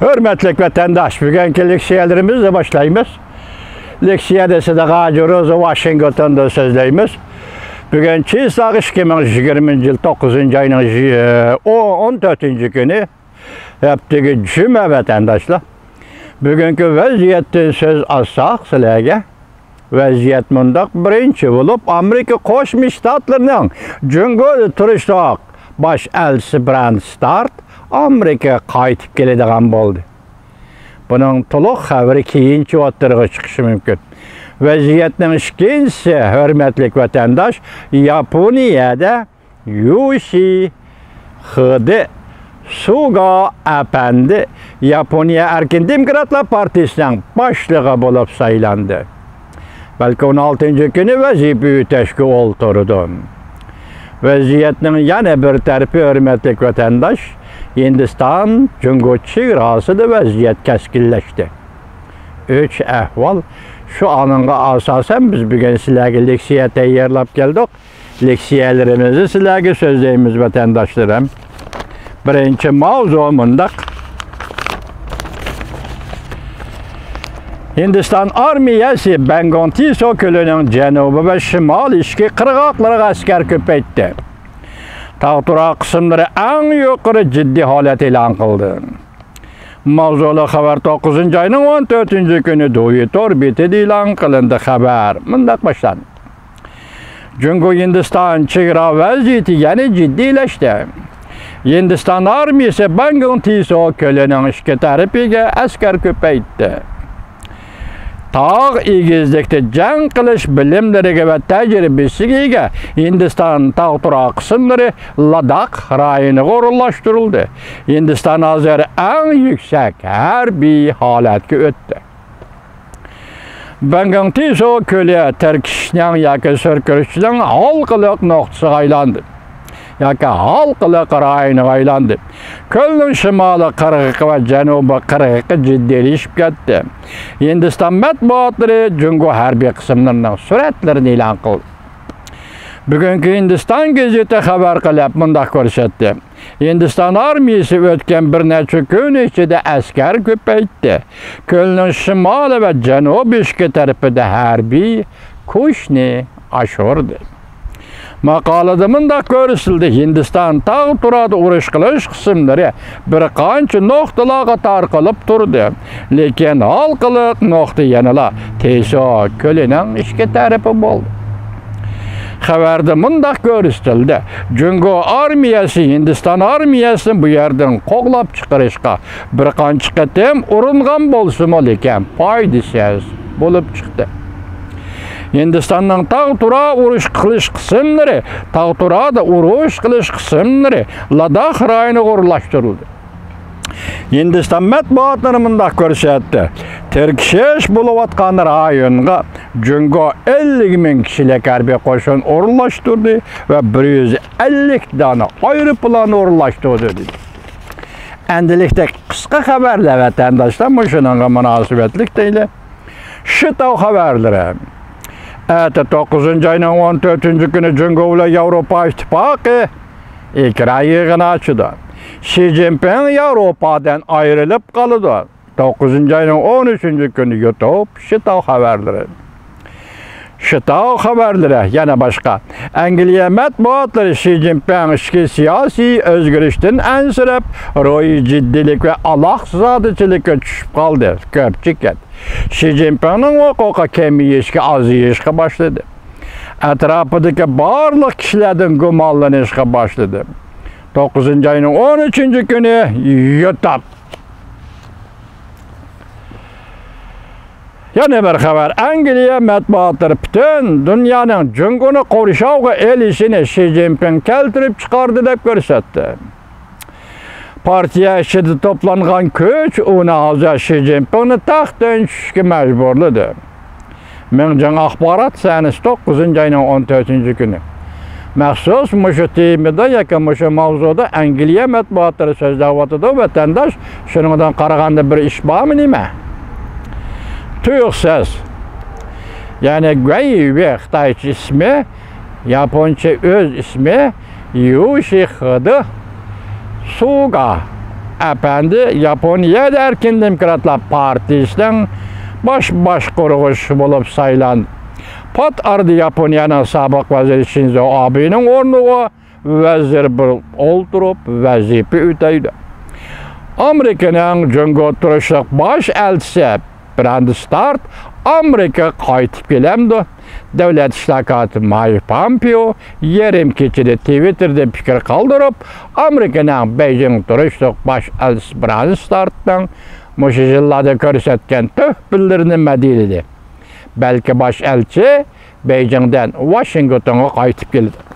Hürmetlik vatandaş, bugünkü leksiyalarımızla başlayımız. Leksiyada size Roza Washington'da sözleyimiz. Bugün Çiğsağ 2020 yıl 9. ayının 14. günü yaptığı cüme vatandaşlar. Bugünkü vaziyetten söz alsak sizlerge. Vaziyet mundaq birinci bulup Amerika Qo'shma Shtatlarining Jungo'da turishdoq bosh elchisi Brand Start Amerikaga qaytib keladigan bo'ldi. Buning to'liq xabari keyinchi o'ttirg'i chiqishi mumkin. Vaziyatning ikkinchisi, hurmatli vatandosh, Yaponiyada Yoshihide Suga apandi Yaponiya Erkin Demokratlar Partiyasining boshlig'i bo'lib saylandi. Belki 16. günü vazife öteşki olturdu. Vaziyetinin yana bir tarafı hürmetli vatandaş, Hindistan Jungo çevrası da vaziyet keskinleşti. 3 ahval şu anınga asasen biz bugün sizlerge leksiye teyyarlap geldik. Leksiyelerimizi sizlerge sözleyimiz vatandaşlarım. Birinci mavzu mundaq. Hindistan armiyası Bengal-Tiso Gölü'nün cenubu ve şimal işki qırğaqlarına asker köpeytti. Tağ-tura kısımları en yukarı ciddi halet ilan kıldı. Mavzulu haber 9. ayının 14. günü Duyitor bitidi ilan kılındı haber. Mındaq başlandı. Çünkü Hindistan çığıra vaziyeti yani ciddileşti. Hindistan armiyası Bengal-Tiso Gölü'nün işki tarafiga asker köpeytti. Tağ igizlikte can kılış bilimleriga ve tecrübesiga Hindistan tağ-tura kısımları Ladakh rayonu orunlaştırıldı. Hindistan hazır en yüksek harbiy halatga öttü. Bengal-Tiso Gölü Türkistan yoki sürkürüşçülüğün halkılık noktası aylandı. Yoki halkılık rayonu aylandı. Kölün şimalı qırğıqı ve cenubu qırğıqı ciddiyleşip ketdi. Hindistan matbuatları Jungo harbiy kısımlarının suratlarini ilan kıldı. Bugünkü Hindistan gazeti haber qilib mundaq ko'rsatdi. Hindistan armiyasi o'tgan bir necha kun ichida askar ko'paytdi. Kölün şimalı ve cenubi ikki tarafida harbiy kuchni oshirdi. Maqolada mundaq ko'rsatildi. Hindistan tağ-turada urush qilish qismlari bir qancha nuqtalarga tarqalib turdi. Lekin halqiliq nuqta yanala Tiso Gölü'nün ikki tarafi bo'ldi. Xabarda mundaq ko'rsatildi. Jungo armiyasi Hindistan armiyasini bu yerdan qo'g'lab chiqarishga bir qancha qatim uringan bo'lsa-mu, lekin foydasiz bo'lib chiqdi. Hindistan'ın tağ-tura urush qilish qismlari, tağ-turada urush qilish qismlari Ladakh rayonu o'rlashtirildi. Hindistan matbuatlari mundaq ko'rsatdi. Terkshish bo'layotgan rayonga Jungo 50.000 kishilik harbiy qo'shin o'rlashtirdi va 150 dona aeroplan o'rlashtirdi dedi. Endilikda qisqa xabarlar vatandoshlar shunga munosabatlik deydi. Shu tav xabarlari. 9. ayının 14. günü Jungo ile Avrupa İttifakı ikra yığını açtı. Xi Jinping Avrupa'dan ayrılıp kaldı. 9. ayının 13. günü YouTube Şitav haberleri. Şitav haberleri yana başka. Angliya matbuatları Xi Jinping işki siyasi özgürlükten ensirip ruhi ciddilik ve alahzadıçılıkka düşüp kaldı. Köpçüket. Xi Jinping'in hukuka kemiyişki azıyışka başladı. Etrafındaki barlıq kişilerden gumallanışka başladı. 9. ayının 13. günü YouTube. Yana bir haber. Angliya matbuatları bütün dünyanın Jungo'nu qoruşavga elişini Xi Jinping keltirip çıkardı deb ko'rsatdi. Partiya içinde toplangan köç ona hazır Xi Jinping'ni taxtdan tushishga majburladi. Mingjan axborot sanasi 9. ayının 14. günü. Maxsus mushu temada yoki mushu mavzuda Angliya matbuatlari so'zlayotdi. Vatandosh shundan qaraganda bir ish bormi nima? Tuyuqsiz. Yani Guayue Xitoycha ismi, Yaponcha o'z ismi Yoshihide Suga Efendi Yaponiya Erkin Demokratlar Partisi'nin baş qurğuşu bolup saylandı. Pat ardı Yaponiyanın sabık vaziri Shinzo Abe'nin ornuğa vazir bulup oldurup vazife öteydi. Amerika'nın Cungo turuşluq baş elçisi Brand Start Amerika qaytıp gelemdi. Devlet işlakatı Mike Pompeo yerim keçidi Twitter'da fikir kaldırıp Amerika'nın Beijing turuşluq baş elçisi Brand Start'tan muşu yıllarda körsetken töhbüllerini medilidi. Belki baş elçi Beijing'den Washington'a qaytıp geldi.